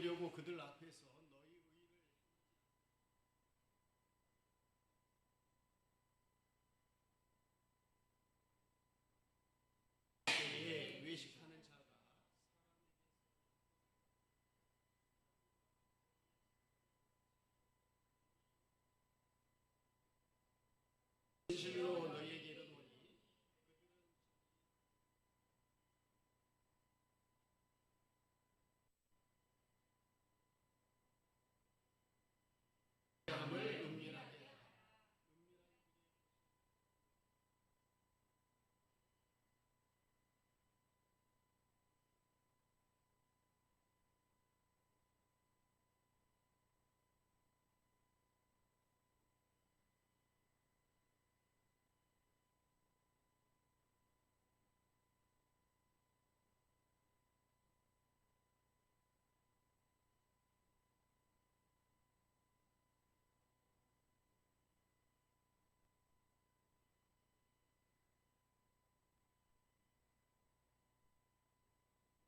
보이려고 그들 앞에서 너희 의를 외식하는 자가 진실로 너희에게 이르노니 그들을 은밀하게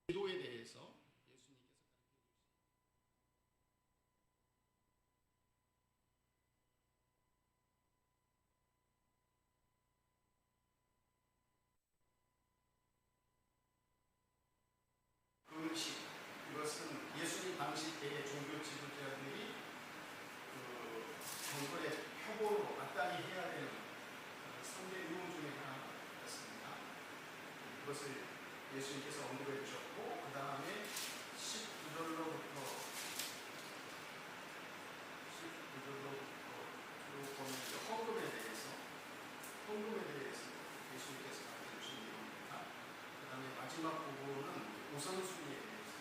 기도에 대해서 예수님께서 음식, 이것은 예수님 당시 때의 종교 지도자들이 정권의 표본으로 마땅히 해야 되는 3대 유무 중에 하나였습니다. 이것을 예수님께서 언급해 주셨고, 그 다음에 19절로부터 쭉 보면 헌금에 대해서 예수님께서 가르쳐 주신 내용입니다. 그 다음에 마지막 부분은 우선순위에 대해서.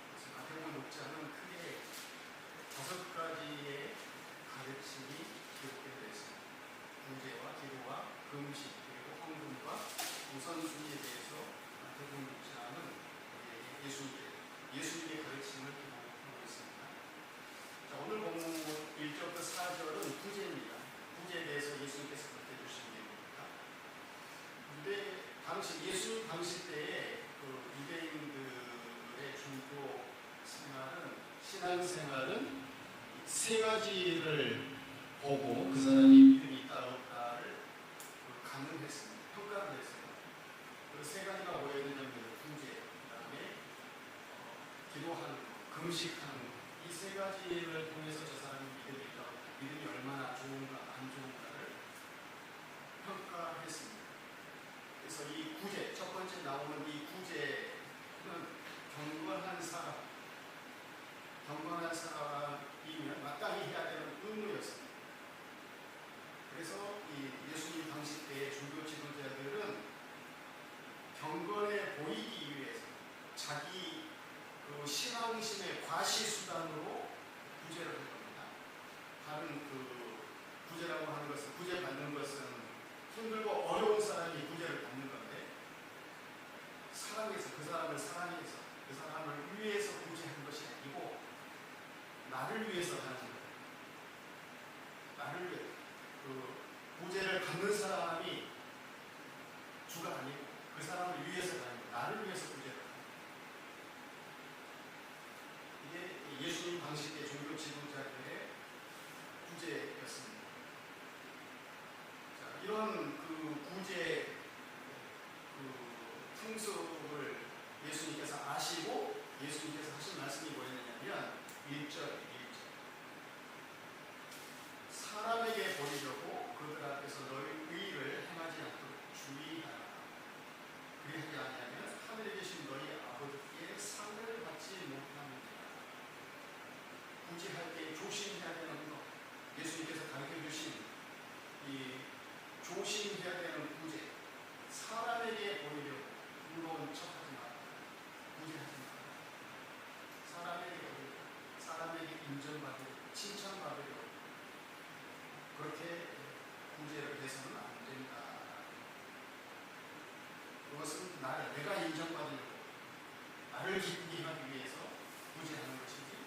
그래서 마태복음 6장은 크게 5가지의 가르침이 기록되어 있습니다. 구제와 기도와 금식 그리고 헌금과 우선순위에 대해서 마태복음 6장은 예수님의 가르침을 기록하고 있습니다. 자, 오늘 본문 1절부터 4절은 구제입니다. 구제에 대해서 예수님께서 가르쳐 주신 내용입니다. 예수님 당시 때의 유대인들의 종교 생활은, 신앙생활은 3가지를 보고 그 사람이 믿음이 있다 없다를 가늠했습니다. 평가를 했어요. 그 3가지가 뭐였냐면 구제, 그 다음에 기도하는 것, 금식하는 것, 이 3가지를 통해서 저 사람이 믿음이 있다 없다, 믿음이 얼마나 좋은가 안 좋은가를 평가했습니다. 그래서 이 구제, 첫 번째 나오는 이 구제는 경건한 사람이면 마땅히 해야 되는 의무였습니다. 그래서 이 예수님 당시 때의 종교 지도자들은 경건해 보이기 위해서 자기 신앙심의 과시수단으로 구제를 한 겁니다. 다른 구제라고 하는 것은, 구제받는 것은 힘들고 어려운 사람이 구제를 받는 건데, 사랑해서, 그 사람을 사랑해서, 그 사람을 위해서 구제한 것이 아니고 나를 위해서 하는 거예요. 나를 위해. 구제를 받는 사람이 주가 아니고 그 사람을 위해서가 아니고 나를 위해서 구제를 하는 거예요. 이게 예수님 당시 때 종교 지도자들의 구제였습니다. 자, 이런 구제 풍습을 예수님께서 아시고 예수님께서 하신 말씀이 뭐였냐면 1절 사람에게 보이려고 그들 앞에서 너희 의를 행하지 않도록 주의하라. 그리하지 아니하면 하늘에 계신 너희 아버지께 상을 받지 못합니다. 구제할 때 조심해야 되는 것, 예수님께서 가르쳐 주신 이 조심해야 되는 구제, 사람에게 보이려고 부러운 척하지 마라. 구제하지 마라. 사람에게 보이려고, 사람에게 인정받으려고, 칭찬받으려고 그렇게 구제를 해서는 안 된다. 그것은 내가 인정받으려고, 나를 기쁘게 하기 위해서 구제하는 것이지,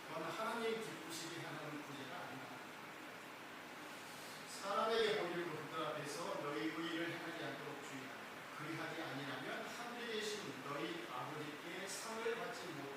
그건 하나님 기쁘시게 하는 구제가 아니다. 사람에게 보이려고 그들 앞에서 너희 의를 행하지 않도록 주의하라. 그리하지 아니하면 하늘에 계신 너희 아버지께 상을 받지 못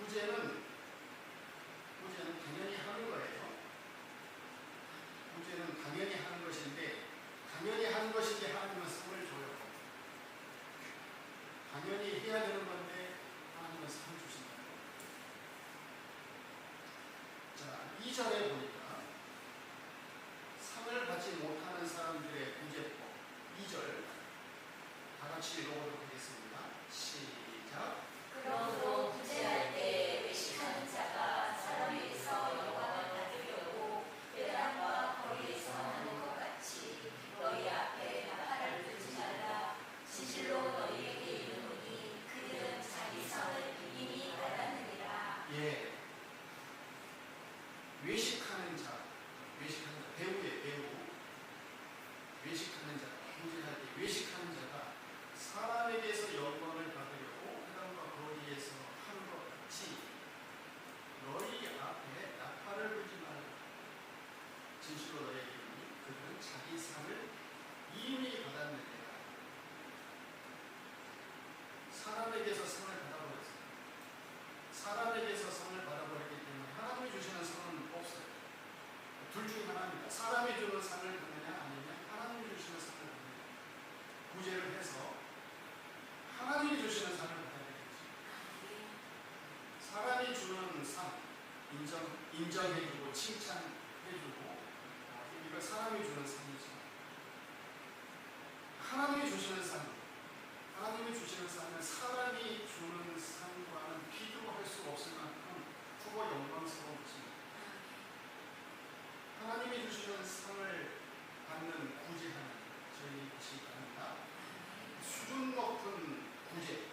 구제는 당연히 하는 거예요. 구제는 당연히 하는 것인데, 당연히 하는 것인데 하나님은 상을 줘요. 당연히 해야 되는 건데 하나님은 상을 주신다. 자, 2절에 보니까 상을 받지 못하는 사람들의 구제법 2절 다 같이 읽어보도록 하겠습니다. 시작. 그러므로 구제할 때 외식하는 자가 사람에게서 영광을 받으려고 회당과 거리에서 하는 것 같이 너희 앞에 나팔을 불지 말라. 진실로 너희에게 이르노니 그들은 자기 상을 이미 받았느니라. 예, 외식하는 자, 배우의 배우, 외식하는 자, 구제할 때 외식하는 자가 사람에게서 영광을 받으려고 회당과 거리에서 하는 것 같이 너희 앞에 나팔을 불지 말라. 진실로 너희에게 이르노니 그들은 자기 상을 이미 받았느니라. 사람에게서 상을 받아버렸어요. 사람에게서 상을 받아버렸기 때문에 하나님이 주시는 상은 없어요. 둘 중 하나입니다. 사람이 주는 상을 받느냐 아니면 하나님이 주시는 상을 받느냐. 구제를 해서 하나님이 주시는 상을 받아야 되겠죠. 사람이 주는 상, 인정해주고 칭찬해주고 이거 사람이 주는 상이죠. 하나님이 주시는 상, 하나님이 주시는 상은 사람이 주는 상과는 비교할 수 없을 만큼 크고 영광스러운 것입니다. 하나님이 주시는 상을 받는 구제하는 저희 것이 아닙니다. 수준 높은 구제,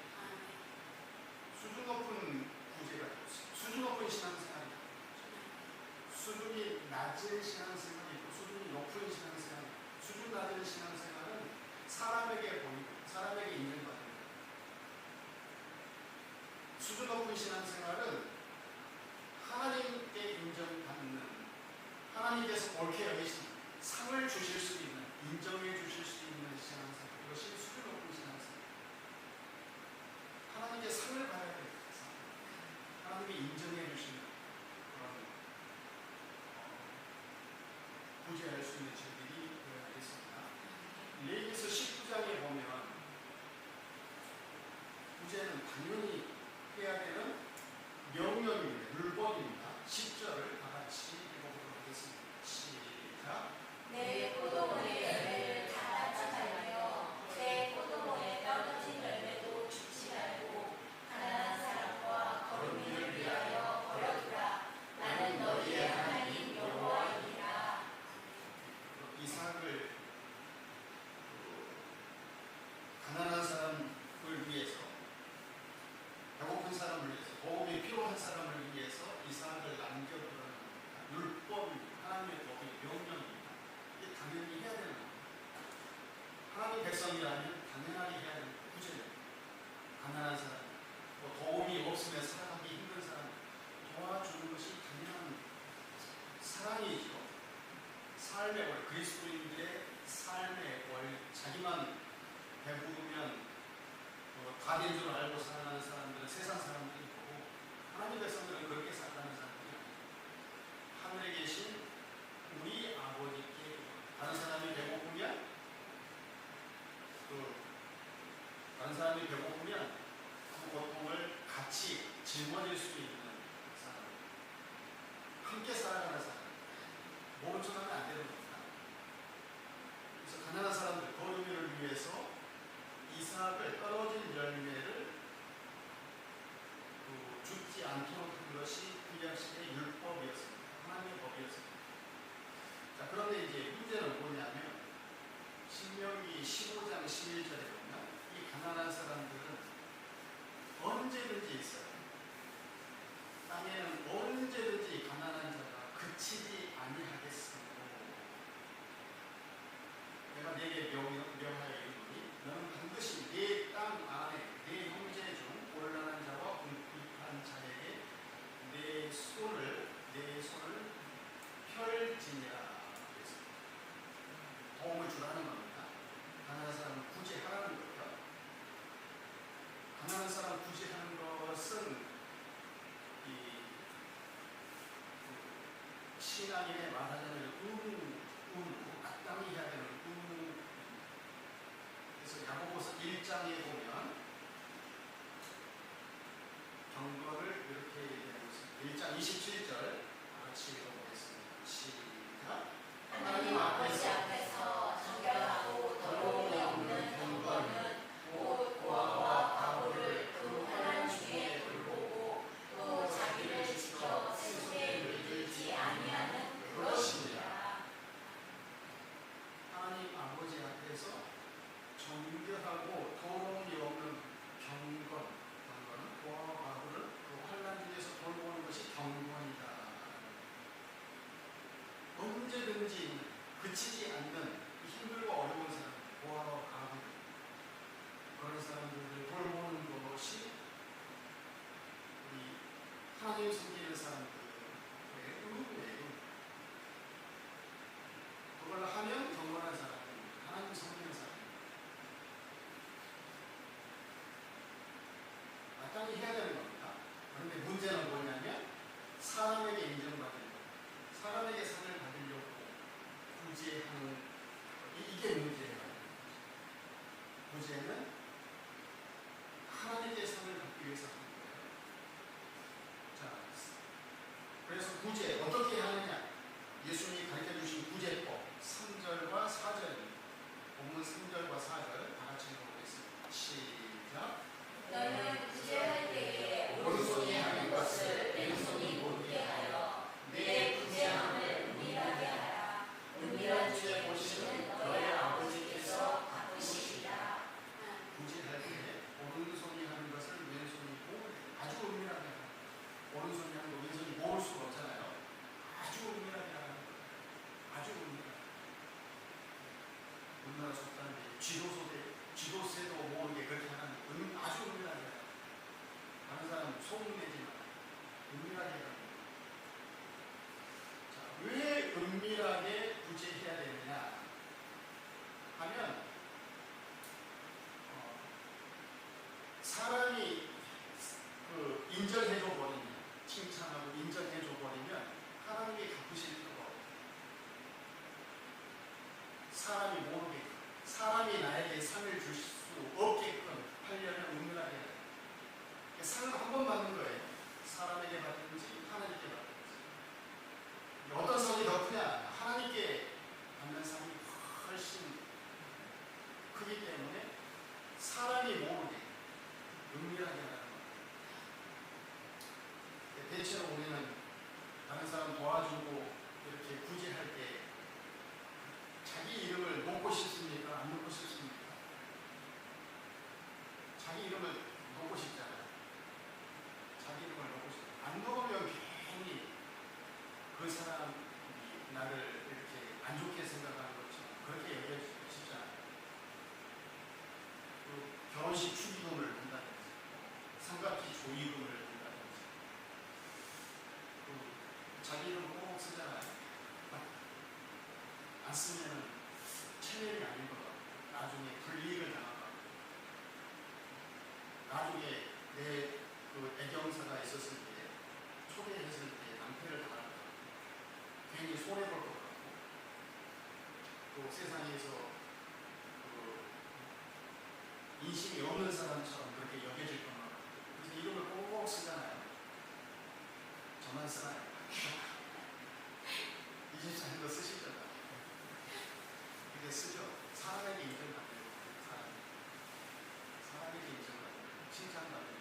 수준 높은 구제가 있고, 수준 높은 신앙생활이 있고, 수준이 낮은 신앙생활이 있고, 수준이 높은 신앙생활이 있고, 수준 낮은 신앙생활은 사람에게 보이고, 사람에게 인정받는 수준 높은 신앙생활은 하나님께 인정받는, 하나님께서 옳게 여기신 상을 주실 수 있는, 인정해 주실 수 있는 신앙생활, 이것이 수준 높은 신앙생활. 하나님께 상을 받아야 됩니다. 하나님이 인정해 주시는 그런 구제할 수 있는 저희들이 되어야 되겠습니다. 레위기서 19장에 보면 구제는 당연히 해야 되는 명령입니다. 율법입니다. 10절을 다 같이 읽어보도록 하겠습니다. 시작. 내 포도원의 열매를 다 따지 말며 내 포도원에 떨어진 열매도 줍지 말고 가난한 사람과 거룩민을 위하여 버려두라. 나는 너희의 하나님 여호와이니라. 이삭을 가난한 사람을 위해서, 배고픈 사람을 위해서, 복음이 필요한 사람을 위해서 이삭을 남겨두라는 율법입니다. 하나님의 법이 명령입니다. 이게 당연히 해야 되는 겁니다. 하나님 백성이라면 당연하게 해야 되는 구제입니다. 가난한 사람, 도움이 없으면 살아가기 힘든 사람 도와주는 것이 당연한 사랑이죠. 삶의 월, 그리스도인들의 삶의 월, 자기만 배부르면 다 된 줄 알고 살아가는 사람들은 세상 사람들이 있고, 하나님 백성들은 그렇게 살아가는 사람들이 아닙니다. 하늘에 계신 우리 아버지께 다른 사람이 배고프면 그 고통을 같이 짊어질 수 있는 사람, 함께 살아가는 사람, 모른 척하면 안 되는 겁니다. 그래서 가난한 사람들, 거룩을 위해서 이삭을 떨어진 열매를 죽지 않도록 한 것이 구약시대의 율법이었습니다. 하나님의 법이었습니다. 자, 그런데 이제 문제는 뭐냐면 신명기 15장 11절에 보면 이 가난한 사람들은 언제든지 있어요. 땅에는 언제든지 가난한 자가 그치지 아니하겠으므로 내가 네게 명하여 이르노니 너는 반드시 네 땅 안에 네 형제 중 곤란한 자와 궁핍한 자에게 내 손을 펼지니라. 도움을 주라는 겁니다. 가난한 사람을 구제하라는 거예요. 가난한 사람 구제하는 것 신앙인의 말하자면 마땅히 해야 되는 그래서 야고보서 1장에 보면 경건을 이렇게 얘기하고 있습니다. 1장 27절 같이 읽어보겠습니다. 시작. 하나님 아버지 앞에서 정결하고 더러움이 없는 경건은 곧 고아와 과부를 그 환난 중에 돌보고 또 자기를 지켜 세속에 물들지 아니하는 그것입니다. 하나님 아버지 앞에서 정결하고 더러움이 없는 경건은 고아와 과부를 그 환난 중에서 돌보는 것이 경건이다. 언제든지 그치지 않는 힘들고 어려운 사람, 고아와 과부 그런 사람들을 돌보는 것이 우리 하나님 섬기는 사람들의 의무예요. 그걸 하면 경건한 사람입니다. 하나님 섬기는 사람입니다. 마땅히 해야 되는 겁니다. 그런데 문제는 뭐냐면 사람에게 인정받으려고, 사람에게 상을 받으려고 구제하는 이게 문제예요. 구제는 하나님께 상을 받기 위해서 하는 거예요. 자, 그래서 구제 어떻게 하느냐? 예수님이 가르쳐 주신 구제법 3절과 4절입니다. 본문 3절과 4절 다 같이 읽어보겠습니다. 시작. 너는 구제할 때에 오른손이 하는 것을 왼손이 모르게 하여 내 구제함을 은밀하게 하라. 은밀한 주의 보시는 너의 아버지께서 바쁘시리라. 구제할 때 오른손이 하는 것을 왼손이 모르게, 아주 은밀하게 하라. 오른손이 하는 거 왼손이 모를 수가 없잖아요. 아주 은밀하게 하라. 아주 은밀하게. 우리나라 속담에 쥐도새도 모르게 그렇게 하는 아주 은밀하게 하라. 다른 사람 소문내지 마. 은밀하게 하라. 자, 왜 은밀하게 구제해야 되느냐 하면 사람이 그 인정해줘 버리면, 칭찬하고 인정해줘 버리면 하나님이 갚으실 수가 없어요. 사람이 모르게끔, 사람이 나에게 상을 줄 수 없게끔 하려면 은밀하게 해야 돼요. 상을 한 번 받는 거예요. 사람에게 받든지 하나님께 받든지. 어떤 상이 더 크냐? 하나님께 받는 상이 훨씬 크기 때문에 사람이 모르게 은밀하게 하는 거예요. 대체로 우리는 다른 사람 도와주고 이렇게 구제할 때 자기 이름을 놓고 싶습니까? 안 놓고 싶습니까? 자기 이름을 놓고 싶잖아요. 자기 이름을 놓고 싶어요. 안 놓으면 괜히 그 사람이 나를 이렇게 안 좋게 생각하는 것처럼 그렇게 여겨지고 싶잖아요. 그 결혼식 축의금을 낸다든지, 상가비 조의금을 낸다든지, 자기 이름을 꼭 쓰잖아요. 안 쓰면 체면이 아닌 것 같고, 나중에 불이익을 당하고, 나중에 내 그 애경사가 있었을 때, 초대했을 때 낭패를 당할 것 같고, 괜히 손해볼 것 같고, 또 세상에서 그 인심이 없는 사람처럼 그렇게 여겨질 것 같고, 그래서 이름을 꼭 쓰잖아요. 저만 쓰나요? 24년도 쓰시잖아요. 그게 쓰죠. 사람에게 인정받는 사람에게 인정받는 칭찬받는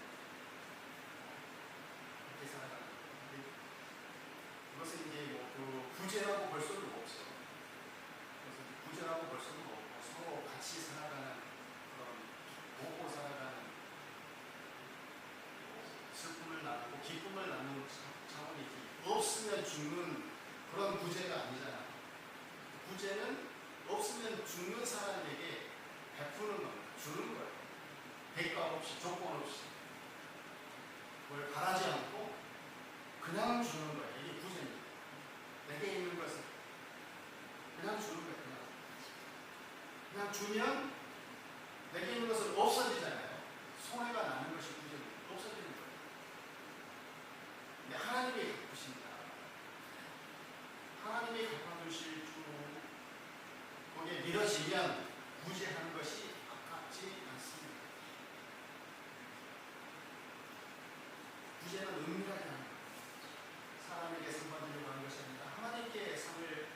그렇게 살아가는 거예요. 그것은 이제 그 구제라고 볼 수는 없죠. 그래서 구제라고 볼 수는 없고 서로 같이 살아가는 그런 먹고 살아가는 슬픔을 나누고 기쁨을 나누는 차원이지 없으면 죽는 그런 구제가 아니잖아. 구제는 없으면 죽는 사람에게 베푸는 겁니다. 주는 거예요. 대가 없이, 조건 없이. 그걸 바라지 않고 그냥 주는 거예요. 이게 구제입니다. 내게 있는 것은 그냥 주는 거예요. 그냥 주면 내게 있는 것은 없어지잖아요. 손해가 나는 것이 구제입니다. 없어지는 거예요. 근데 하나님이 갚으십니다. 이뤄지면 구제하는 것이 아깝지 않습니다. 구제는 은밀하게 하는 것, 사람에게 상 받으려고 하는 것이 아니라 하나님께 상을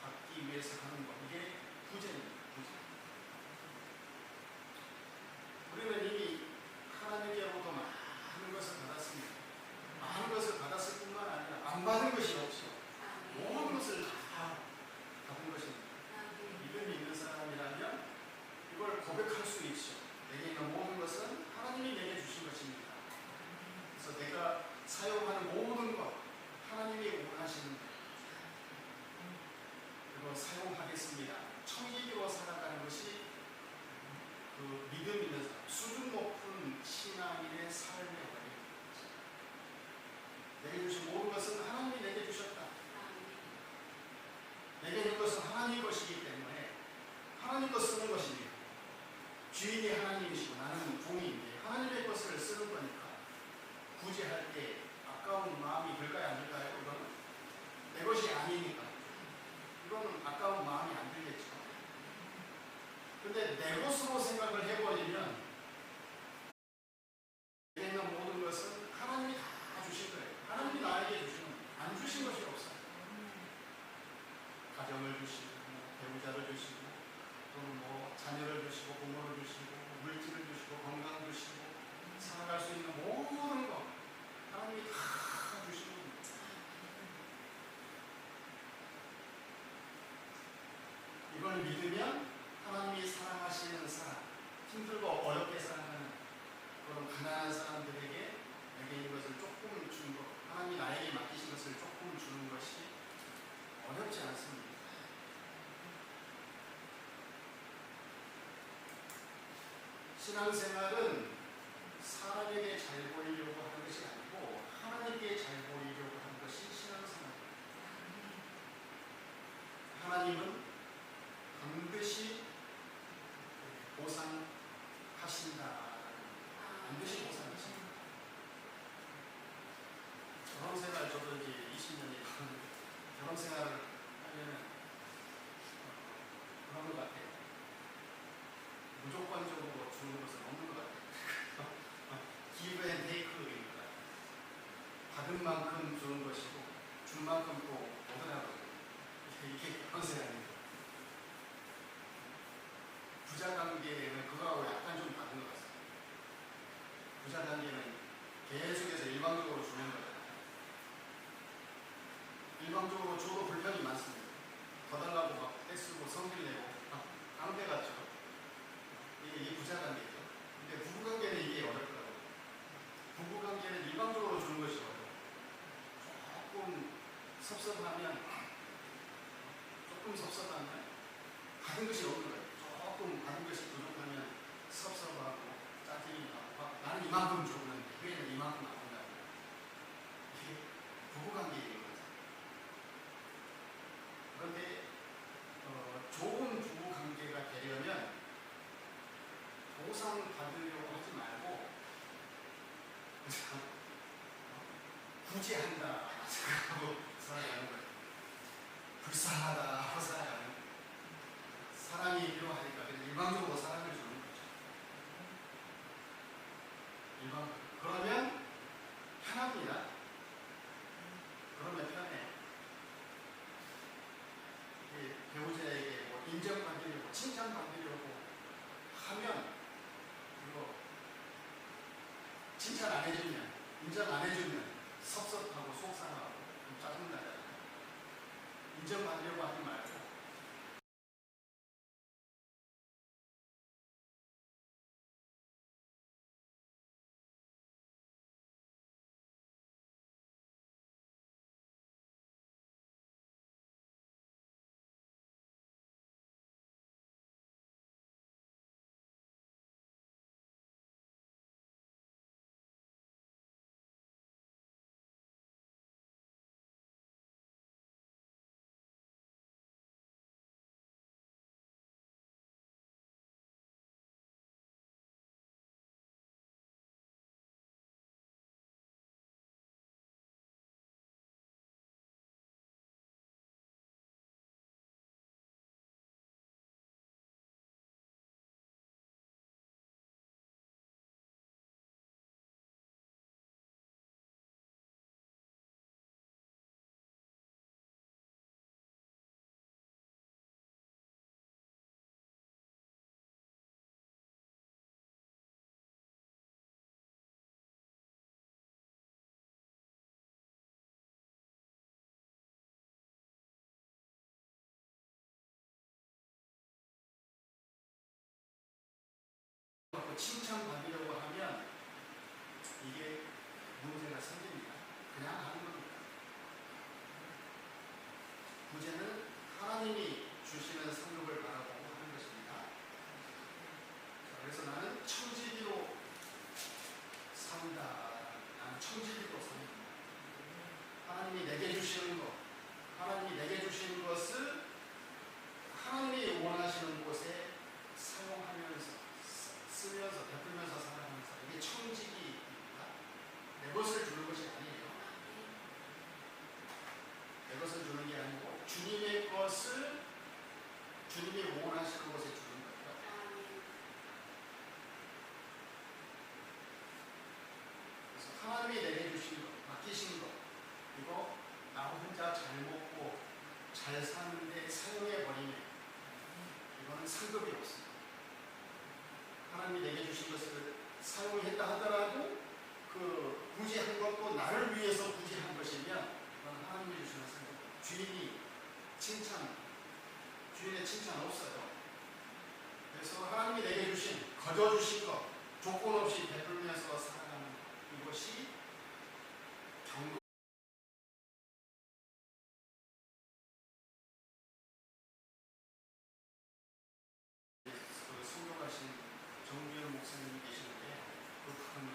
받기 위해서 하는 것, 이게 구제입니다. 구제. 우리는 이미 하나님께로부터 많은 것을 받았습니다. 많은 것을 받았을 뿐만 아니라 안 받은 것이 없죠. 모든 것을 다 받은 것입니다. 믿음이 있는 사람이라면 이걸 고백할 수 있죠. 내게 있는 모든 것은 하나님이 내게 주신 것입니다. 그래서 내가 사용하는 모든 것 하나님이 원하시는 것, 그리고 사용하겠습니다. 청지기로 살아가는 것이 그 믿음 있는 사람, 수준 높은 신앙인의 삶의 원리입니다. 내게 주신 모든 것은 하나님이 내게 주셨다. 내게 있는 것은 하나님 것이기 때문에 하나님 것 쓰는 것입니다. 주인이 하나님이시고 나는 종인데 하나님의 것을 쓰는 거니까 구제할 때 아까운 마음이 들까요, 안 들까요? 이거는 내 것이 아니니까 이거는 아까운 마음이 안 들겠죠. 근데 내 것으로 생각을 해버리면 내게 있는 모든 것은 하나님이 다 주신 거예요. 하나님이 나에게 주시는 거예요. 안 주신 것이 없어요. 가정을 주시고 배우자를 주시고 또는 뭐 자녀를 주시고 부모를 주시고 물질을 주시고 건강 주시고 살아갈 수 있는 모든 것 하나님이 다 주시는 겁니다. 이걸 믿으면 하나님이 사랑하시는 사람, 힘들고 어렵게 살아가는 그런 가난한 사람들에게 내게 있는 것을 조금 주는 것, 하나님이 나에게 맡기신 것을 조금 주는 것이 어렵지 않습니다. 신앙생활은 사람에게 잘 보이려고 하는 것이 아니고 하나님께 잘 보이려고 하는 것이 신앙생활입니다. 하나님은 반드시 보상하신다. 반드시 보상하신다. 결혼생활 저도 이제 20년이 결혼생활을 하려면 그런 것 같아요. 무조건적으로 주는 것은 없는 것 같아요. give and take입니다. 받은 만큼 주는 것이고 준 만큼 또 얻으라고. 이게 결혼생활입니다. 부자관계는 그거하고 약간 좀 다른 것 같습니다. 부자관계는 계속해서 일방적으로 주는 거잖아요. 일방적으로 줘도 불편이 많습니다. 더 달라고 막 떼쓰고 성질 내고 깡패 같죠. 이게 부자관계죠. 근데 부부관계는 이게 어렵더라고요. 부부관계는 일방적으로 주는 것이 어려워요. 조금 섭섭하면 받은 것이 없는 거예요. 조금 받은 것이 부족하면 섭섭하고 짜증이 나고 나는 이만큼 줬는데 왜는 이만큼 안 준다고. 이게 부부관계인 거죠. 그런데 좋은 부부관계가 되려면 보상받으려고 하지 말고 구제한다 생각하고 살아가는 거예요. 불쌍하다 하고 살아가는 거예요. 사랑이 필요하니까 그냥 일방적으로 사랑을 주는 거죠. 그러면 편합니다. 그러면 편해요. 배우자에게 뭐 인정받으려고 칭찬받으려고 하면 그리고 칭찬 안 해주면 인정 안 해주면 섭섭하고 속상하고 짜증나잖아요. 인정받으려고 하지 말고 받으려고 칭찬받으려고 하면 이게 문제가 생깁니다. 그냥 하는 겁니다. 구제는 하나님이 주시는 상급을 바라보고 하는 것입니다. 그래서 나는 청지기로 산다. 나는 청지기로 삽니다. 하나님이 내게 주시는 것, 하나님이 내게 주시는 것을 하나님이 원하시는 곳에 사용하면서 쓰면서 베풀면서 살아가면서 이게 청지기입니다. 내 것을 주는 것이 아니에요. 내 것을 주는 게 아니고 주님의 것을 주님이 원하시는 곳에 주는 거예요. 그래서 하나님이 내게 주신 것, 맡기신 것, 이거 나 혼자 잘 먹고 잘 사는데 사용해 버리면 이거는 상급이 없습니다. 하나님이 내게 주신 것을 사용했다 하더라도 그 굳이 한 것도 나를 위해서 굳이 한 것이면 그건 하나님이 주시는 상급. 주인의 칭찬 없어요. 그래서 하나님이 내게 주신 거저 주신 것 조건 없이 베풀면서 살아가는 것, 이것이 경고. 그 순교하신 정규현 목사님이 계시는데 그분이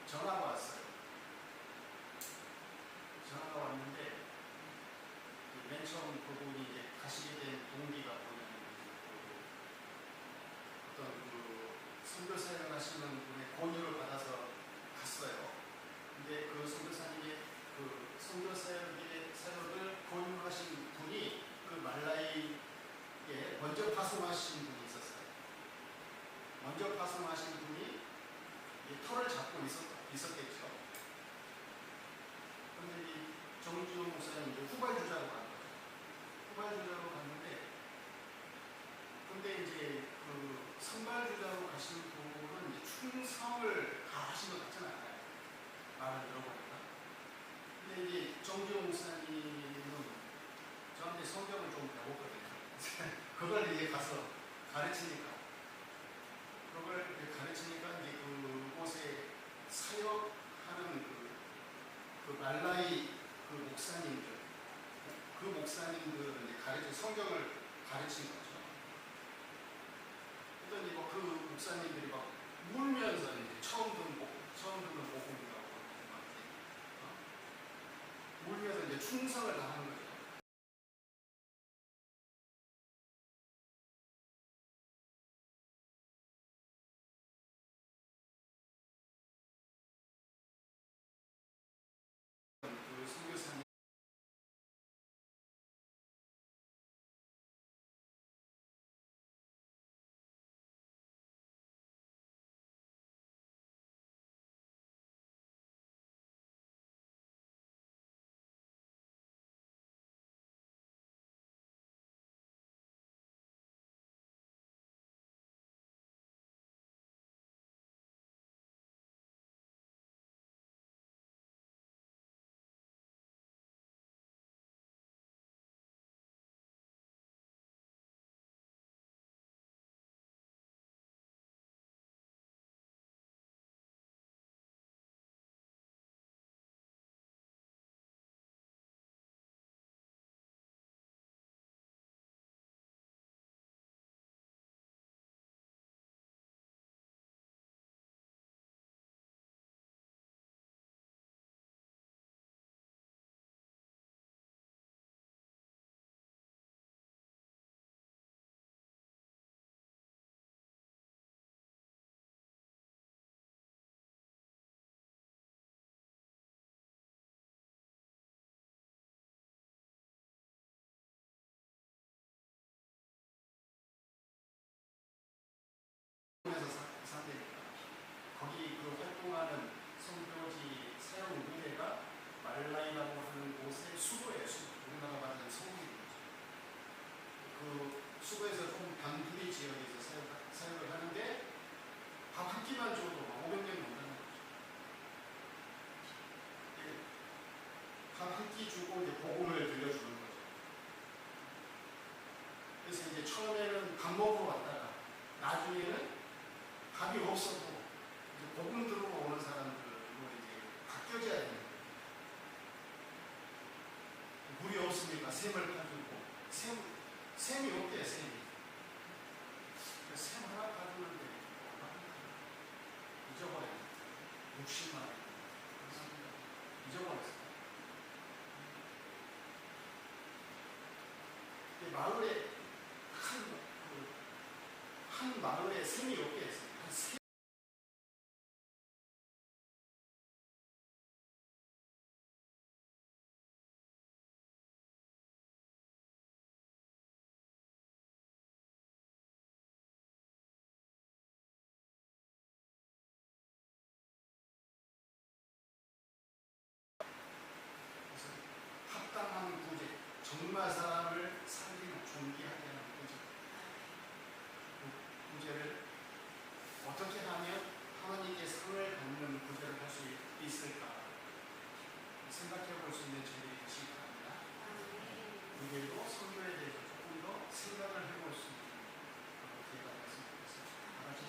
전화가 왔어요. 전화가 왔는데 맨 처음 그분이 이제 가시게 된 동기가 뭐냐면 어떤 그 선교사역을 하시는 분의 권유를 받아서 갔어요. 근데 그 선교사님의 그 선교사역의 사역을 권유하신 분이 그 말라이에 먼저 파송하신 분이 있었어요. 먼저 파송하신 분이 털을 잡고 있었겠죠. 그런데 이 정주영 목사님 이제 후발주자로 간 거예요. 후발주자로 갔는데, 근데 이제 그 선발주자로 가신 분은 이제 충성을 다 하신 것 같지는 않아요. 말을 들어보니까. 근데 이제 정주영 목사님은 저한테 성경을 좀 배웠거든요. 그걸 이제 가서 가르치니까 이제 그곳에 사역하는 그 말라이 그 목사님들은 이제 성경을 가르친 거죠. 그랬더니 그 목사님들이 막 울면서 이제 처음 듣는 복음이라고 울면서 이제 충성을 다하는 거죠. 그 선교사님 거기 그 활동하는 선교지 사역 무대가 말라이라고 하는 곳의 수도예요. 우리나라 말하는 서울이죠. 그 수도에서 좀 단둘이 지역에서 사역을 하는데 밥 한 끼만 줘도 500명이 온다는 거죠. 밥 한 끼 주고 이제 복음을 들려주는 거죠. 그래서 이제 처음에는 밥 먹으러 왔다가 셈이 없대요, 셈이. 셈 하나 가지는데 잊어버려요. 60만 원. 잊어버렸어요. 마을에 한 마을에 셈이 없게 했어요. 한 세 합당한 구제, 정말 사람을 살리는 존귀하게 하는 구제. 그 구제를 어떻게 하면 하나님께 상을 받는 구제를 할 수 있을까 생각해 볼 수 있는 저희들이 되시기 바랍니다. 우리도 선교에 대해서 조금 더 생각을 해볼 수 있는 기회가 됐으면 좋겠습니다. 다 같이